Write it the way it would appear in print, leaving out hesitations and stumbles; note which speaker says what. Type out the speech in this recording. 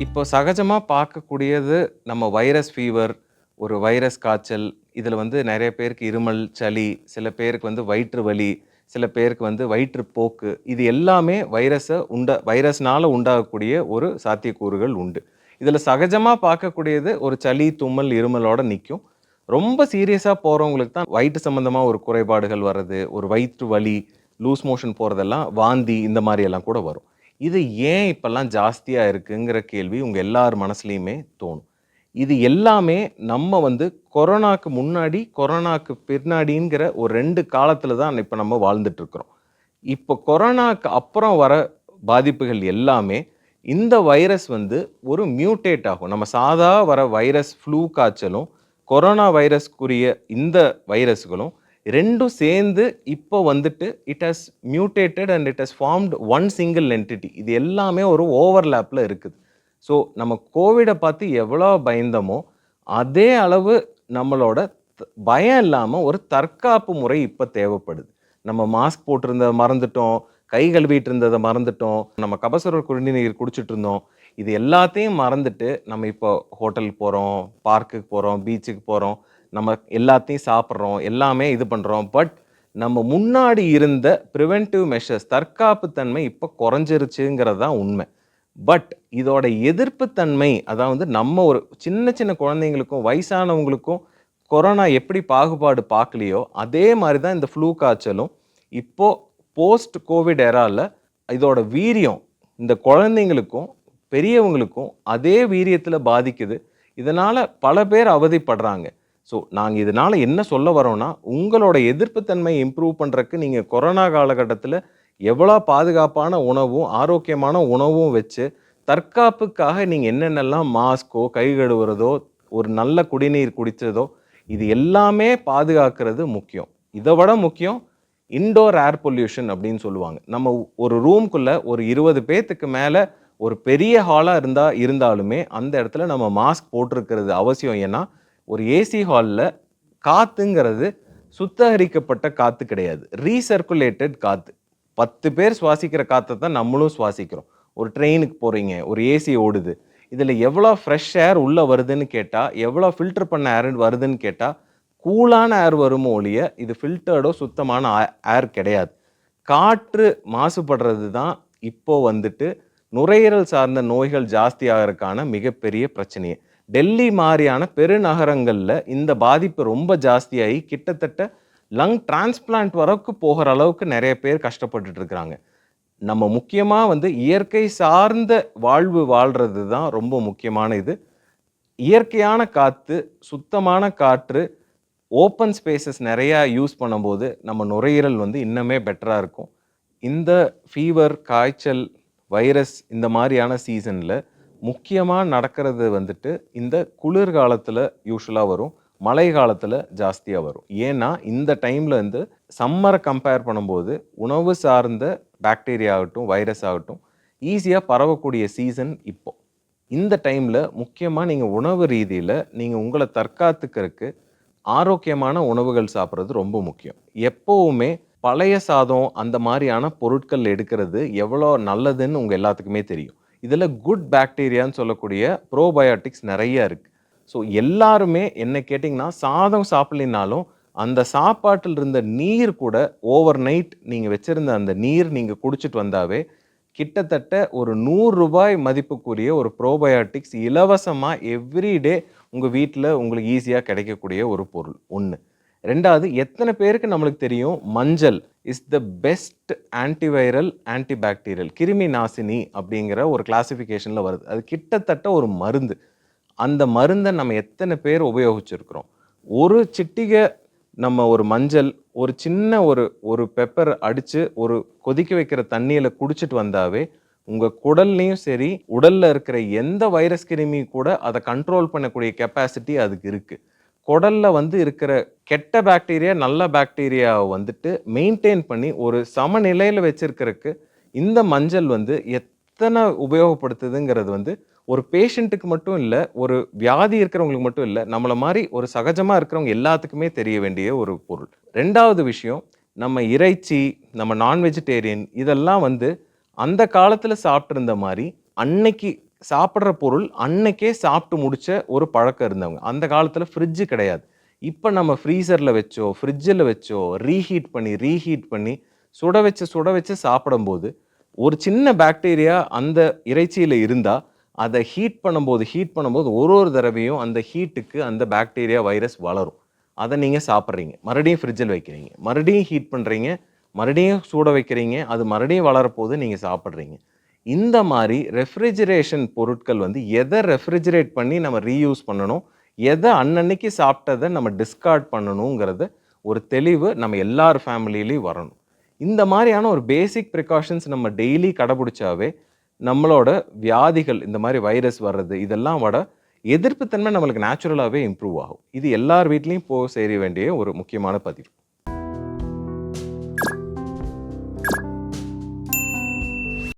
Speaker 1: இப்போ சகஜமா பார்க்கக்கூடியது நம்ம வைரஸ் ஃபீவர், ஒரு வைரஸ் காய்ச்சல். இதில வந்து நெறைய பேருக்கு இருமல், சளி, சில பேருக்கு வந்து வயிற்று வலி, சில பேருக்கு வந்து வயிற்றுப்போக்கு. இது எல்லாமே வைரஸ்னால உண்டாகக்கூடிய ஒரு சாத்தியக்கூறுகள் உண்டு. இதில சகஜமா பார்க்கக்கூடியது ஒரு சளி, தும்மல், இருமலோட நிக்கும். ரொம்ப சீரியஸா போறவங்களுக்கு தான் வயிற்று சம்மந்தமா ஒரு குறைபாடுகள் வர்றது, ஒரு வயிற்று வலி, லூஸ் மோஷன் போறதெல்லாம், வாந்தி இந்த மாரியெல்லாம் கூட வரும். இது ஏன் இப்பல்லாம் ஜாஸ்தியா இருக்குங்கிற கேள்வி உங்க எல்லார் மனசுலயுமே தோணும். இது எல்லாமே நம்ம வந்து கொரோனாக்கு முன்னாடி, கொரோனாக்கு பின்னாடிங்கிற ஒரு 2 காலத்துல தான் இப்ப நம்ம வாழ்ந்துட்டு இருக்கிறோம். இப்போ கொரோனாக்கு அப்புறம் வர பாதிப்புகள் எல்லாமே, இந்த வைரஸ் வந்து ஒரு மியூட்டேட் ஆகும். நம்ம சாதா வர வைரஸ் ஃப்ளூ காய்ச்சலும், கொரோனா வைரஸ்க்குரிய இந்த வைரஸ்களும் 2ம் சேர்ந்து இப்போ வந்துட்டு it has mutated and it has formed one single entity. இது எல்லாமே ஒரு ஓவர்லேப்ல இருக்குது. ஸோ நம்ம கோவிட பார்த்து எவ்வளோ பயந்தோமோ, அதே அளவு நம்மளோட பயம் இல்லாம ஒரு தற்காப்பு முறை இப்ப தேவைப்படுது. நம்ம மாஸ்க் போட்டிருந்தத மறந்துட்டோம். கை கழுவிட்டு இருந்தத மறந்துட்டோம். நம்ம கபசுர குடிநீர் குடிச்சிட்டு இருந்தோம். இது எல்லாத்தையும் மறந்துட்டு, நம்ம இப்போ ஹோட்டலுக்கு போறோம், பார்க்குக்கு போறோம், பீச்சுக்கு போறோம். நம்ம எல்லாத்தையும் சாப்பிடுறோம். எல்லாமே இது பண்றோம். பட் நம்ம முன்னாடி இருந்த பிரிவென்டிவ் மெஷர்ஸ் தற்காப்பு தன்மை இப்ப குறைஞ்சிருச்சுங்கிறது தான் உண்மை. பட் இதோட எதிர்ப்பு தன்மை, அதாவது நம்ம ஒரு சின்ன சின்ன குழந்தைங்களுக்கும், வயசானவங்களுக்கும் கொரோனா எப்படி பாகுபாடு பார்க்கலையோ, அதே மாரி தான் இந்த ஃப்ளூ காய்ச்சலும், இப்போ போஸ்ட் கோவிட் எரால இதோட வீரியம் இந்த குழந்தைங்களுக்கும், பெரியவங்களுக்கும் அதே வீரியத்தில பாதிக்குது. இதனால பல பேர் அவதிப்படுறாங்க. ஸோ நாங்க இதனால என்ன சொல்ல வரோம்னா, உங்களோட எதிர்ப்பு தன்மைய இம்ப்ரூவ் பண்றக்கு நீங்க கொரோனா காலகட்டத்தில எவ்வளோ பாதுகாப்பான உணவும், ஆரோக்கியமான உணவும் வச்சு, தற்காப்புக்காக நீங்க என்னென்னலாம் மாஸ்க்கோ, கை கழுவுறதோ, ஒரு நல்ல குடிநீர் குடிச்சதோ, இது எல்லாமே பாதுகாக்கிறது முக்கியம். இத விட முக்கியம் இன்டோர் ஏர் பொல்யூஷன் அப்படின்னு சொல்லுவாங்க. நம்ம ஒரு ரூம்க்குள்ள ஒரு 20 பேத்துக்கு மேல ஒரு பெரிய ஹாலா இருந்தாலுமே, அந்த இடத்துல நம்ம மாஸ்க் போட்டிருக்கிறது அவசியம். ஏன்னா, ஒரு ஏசி ஹால்ல காத்துங்கிறது சுத்தகரிக்கப்பட்ட காத்து கிடையாது. ரீசர்க்குலேட்டட் காத்து. 10 பேர் சுவாசிக்கிற காத்த தான் நம்மளும் சுவாசிக்கிறோம். ஒரு ட்ரெயினுக்கு போறீங்க, ஒரு ஏசி ஓடுது. இதுல எவ்வளோ ஃப்ரெஷ் ஏர் உள்ள வருதுன்னு கேட்டா, எவ்வளோ ஃபில்டர் பண்ண ஏர் வருதுன்னு கேட்டா, கூலான ஏர் வருமோ ஒழிய, இது ஃபில்டர்டோ சுத்தமான ஏர் கிடையாது. காற்று மாசுபடுறது தான் இப்போ வந்துட்டு நுரையீரல் சார்ந்த நோய்கள் ஜாஸ்தியாகறதுக்கான மிகப்பெரிய பிரச்சனையே. டெல்லி மாரியான பெருநகரங்கள்ல இந்த பாதிப்பு ரொம்ப ஜாஸ்தியாகி கிட்டத்தட்ட லங் டிரான்ஸ்பிளான்ட் வரைக்கும் போகிற அளவுக்கு நிறைய பேர் கஷ்டப்பட்டுட்டு இருக்கிறாங்க. நம்ம முக்கியமா வந்து இயற்கை சார்ந்த வாழ்வு வாழ்றது தான் ரொம்ப முக்கியமான இது. இயற்கையான காத்து, சுத்தமான காற்று, ஓப்பன் ஸ்பேசஸ் நிறையா யூஸ் பண்ணும்போது நம்ம நுரையீரல் வந்து இன்னுமே பெட்டரா இருக்கும். இந்த ஃபீவர், காய்ச்சல், வைரஸ் இந்த மாரியான சீசன்ல முக்கியமா நடக்கிறது வந்துட்டு இந்த குளிர்காலத்துல யூசுவலா வரும். மழை காலத்துல ஜாஸ்தியா வரும். ஏன்னா, இந்த டைம்ல வந்து சம்மர கம்பேர் பண்ணும்போது உணவு சார்ந்த பாக்டீரியா ஆகட்டும், வைரஸ் ஆகட்டும் ஈஸியா பரவக்கூடிய சீசன் இப்போ. இந்த டைம்ல முக்கியமா நீங்க உணவு ரீதியில நீங்க உங்கள தற்காத்துக்கிறதுக்கு ஆரோக்கியமான உணவுகள் சாப்பிடுறது ரொம்ப முக்கியம். எப்பவுமே பழைய சாதம் அந்த மாரியான பொருட்கள் எடுக்கிறது எவ்வளோ நல்லதுன்னு உங்க எல்லாத்துக்குமே தெரியும். இதுல குட் பாக்டீரியான்னு சொல்லக்கூடிய ப்ரோபயோட்டிக்ஸ் நெறைய இருக்கு. ஸோ எல்லாருமே என்ன கேட்டீங்கன்னா, சாதம் சாப்பிடலினாலும் அந்த சாப்பாட்டில் இருந்த நீர் கூட ஓவர் நைட் நீங்க வச்சிருந்த அந்த நீர் நீங்க குடிச்சிட்டு வந்தாவே, கிட்டத்தட்ட ஒரு ரூ. 100 மதிப்புக்குரிய ஒரு ப்ரோபயோட்டிக்ஸ் இலவசமா எவ்ரி டே உங்க வீட்ல உங்களுக்கு ஈஸியா கிடைக்கக்கூடிய ஒரு பொருள் 1. 2வது எத்தன பேருக்கு நம்மளுக்கு தெரியும், மஞ்சள் is the best antiviral, antibacterial கிருமி நாசினி அப்படிங்கிற ஒரு கிளாசிஃபிகேஷன்ல வருது. அது கிட்டத்தட்ட ஒரு மருந்து. அந்த மருந்த நம்ம எத்தன பேர் உபயோகிச்சிருக்கிறோம்? ஒரு சிட்டிகை நம்ம ஒரு மஞ்சள், ஒரு சின்ன ஒரு பெப்பர் அடிச்சு, ஒரு கொதிக்க வைக்கிற தண்ணீல குடிச்சிட்டு வந்தாவே, உங்க குடல்லயும் சரி, உடல்ல இருக்கிற எந்த வைரஸ் கிருமி கூட அத கண்ட்ரோல் பண்ணக்கூடிய கெப்பாசிட்டி அதுக்கு இருக்கு. குடல்ல வந்து இருக்கிற கெட்ட பாக்டீரியா, நல்ல பாக்டீரியாவ வந்துட்டு மெயின்டெயின் பண்ணி ஒரு சமநிலையில வச்சிருக்கிறதுக்கு, இந்த மஞ்சள் வந்து எத்தன உபயோகப்படுத்துதுங்கிறது வந்து ஒரு பேஷண்ட்டுக்கு மட்டும் இல்ல, ஒரு வியாதி இருக்கிறவங்களுக்கு மட்டும் இல்ல, நம்மள மாரி ஒரு சகஜமா இருக்கிறவங்க எல்லாத்துக்குமே தெரிய வேண்டிய ஒரு பொருள். 2வது விஷயம், நம்ம இறைச்சி, நம்ம நான் வெஜிடேரியன் இதெல்லாம் வந்து அந்த காலத்துல சாப்பிட்டிருந்த மாரி, அன்னைக்கு சாப்பிடுற பொருள் அன்னைக்கே சாப்பிட்டு முடிச்ச ஒரு பழக்கம் இருந்தவங்க. அந்த காலத்துல ஃப்ரிட்ஜ் கிடையாது. இப்ப நம்ம ஃப்ரீசர்ல வச்சோ, ஃப்ரிட்ஜ்ல வச்சோ, ரீஹீட் பண்ணி சுட வச்சு சாப்பிடும்போது, ஒரு சின்ன பாக்டீரியா அந்த இறைச்சியில இருந்தா, அத ஹீட் பண்ணும்போது ஒரு ஒரு தடவையும் அந்த ஹீட்டுக்கு அந்த பாக்டீரியா, வைரஸ் வளரும். அத நீங்க சாப்பிடுறீங்க. மறுபடியும் ஃப்ரிட்ஜ்ல வைக்கிறீங்க. மறுபடியும் ஹீட் பண்றீங்க. மறுபடியும் சுட வைக்கிறீங்க. அது மறுபடியும் வளரப்போது, நீங்க சாப்பிடுறீங்க. இந்த மாரி ரெஃப்ரிஜரேஷன் பொருட்கள் வந்து எத ரெஃப்ரிஜரேட் பண்ணி நம்ம ரீயூஸ் பண்ணணும், எத அன்னன்னைக்கு சாப்பிட்டத நம்ம டிஸ்கார்ட் பண்ணணுங்கிறத ஒரு தெளிவு நம்ம எல்லார் ஃபேமிலிலயும் வரணும். இந்த மாரியான ஒரு பேசிக் பிரிகாஷன்ஸ் நம்ம டெய்லி கடைபிடிச்சாவே, நம்மளோட வியாதிகள் இந்த மாரி வைரஸ் வர்றது, இதெல்லாம் விட எதிர்ப்பு தன்மை நம்மளுக்கு நேச்சுரலாவே இம்ப்ரூவ் ஆகும். இது எல்லார் வீட்லயும் சேர வேண்டிய ஒரு முக்கியமான பதிவு.